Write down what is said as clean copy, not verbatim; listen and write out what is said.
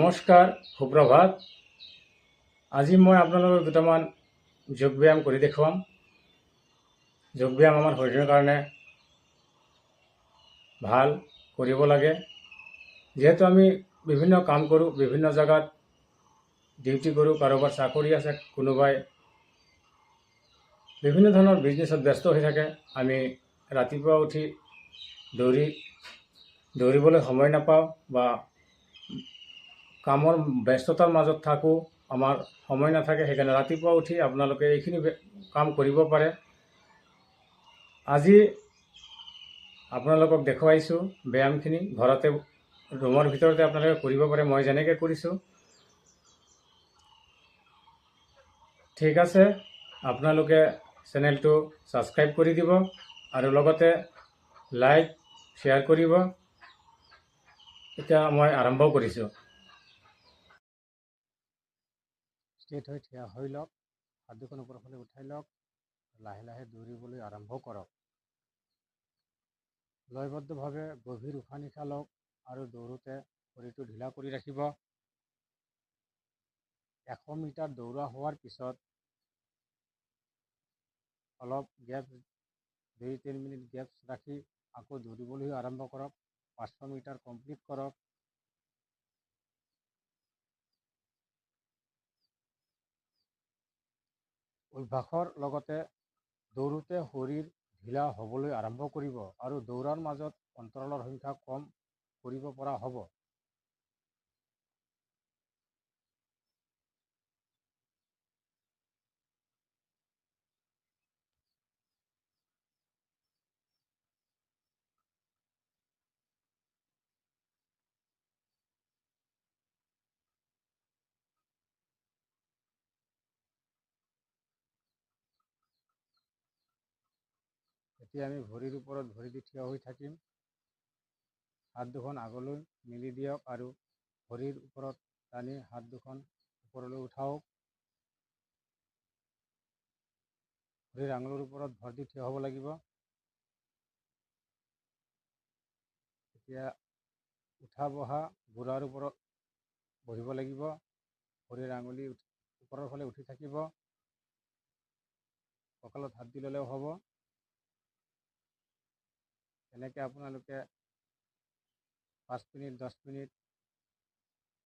নমস্কাৰ, সুপ্ৰভাত। আজি মই আপোনালোকক দুটামান যোগ ব্যায়াম কৰি দেখুৱাম। যোগ ব্যায়াম আমাৰ শৰীৰৰ কাৰণে ভাল, কৰিব লাগে। যিহেতু আমি বিভিন্ন কাম কৰোঁ, বিভিন্ন জেগাত ডিউটি কৰোঁ, কাৰোবাৰ চাকৰি আছে, কোনোবাই বিভিন্ন ধৰণৰ বিজনেছত ব্যস্ত হৈ থাকে। আমি ৰাতিপুৱা উঠি দৌৰিবলৈ সময় নাপাওঁ বা কামৰ ব্যস্ততাৰ মাজত থাকোঁ, আমাৰ সময় নাথাকে। সেইকাৰণে ৰাতিপুৱা উঠি আপোনালোকে এইখিনি কাম কৰিব পাৰে। আজি আপোনালোকক দেখুৱাইছোঁ ব্যায়ামখিনি ঘৰতে, ৰুমৰ ভিতৰতে আপোনালোকে কৰিব পাৰে, মই যেনেকৈ কৰিছোঁ। ঠিক আছে, আপোনালোকে চেনেলটো ছাবস্ক্ৰাইব কৰি দিব আৰু লগতে লাইক শ্বেয়াৰ কৰিব। এতিয়া মই আৰম্ভ কৰিছোঁ। ষ্ট্ৰেট হৈ থিয় হৈ লওক, হাত দুখন ওপৰৰ ফালে উঠাই লওক, লাহে লাহে দৌৰিবলৈ আৰম্ভ কৰক। লয়বদ্ধভাৱে গভীৰ উশাহ নিশাহ লওক আৰু দৌৰোতে শৰীৰটো ঢিলা কৰি ৰাখিব। 100 মিটাৰ দৌৰা হোৱাৰ পিছত অলপ গেপ, 2-3 মিনিট গেপ ৰাখি আকৌ দৌৰিবলৈ আৰম্ভ কৰক। 500 মিটাৰ কমপ্লিট কৰক। অভ্যাসৰ লগতে দৌৰোতে শৰীৰ ঢিলা হ'বলৈ আৰম্ভ কৰিব আৰু দৌৰাৰ মাজত অন্তৰালৰ সংখ্যা কম কৰিব পৰা হ'ব। এতিয়া আমি ভৰিৰ ওপৰত ভৰি দি থিয় হৈ থাকিম। হাত দুখন আগলৈ মেলি দিয়ক আৰু ভৰিৰ ওপৰত টানি হাত দুখন ওপৰলৈ উঠাওক। ভৰিৰ আঙুলিৰ ওপৰত ভৰ দি থিয় হ'ব লাগিব। এতিয়া উঠা বহা ঘোঁৰাৰ ওপৰত বহিব লাগিব। ভৰিৰ আঙুলি ওপৰৰ ফালে উঠি থাকিব। কঁকালত হাত দি ল'লেও হ'ব। এনেকৈ আপোনালোকে 5 মিনিট 10 মিনিট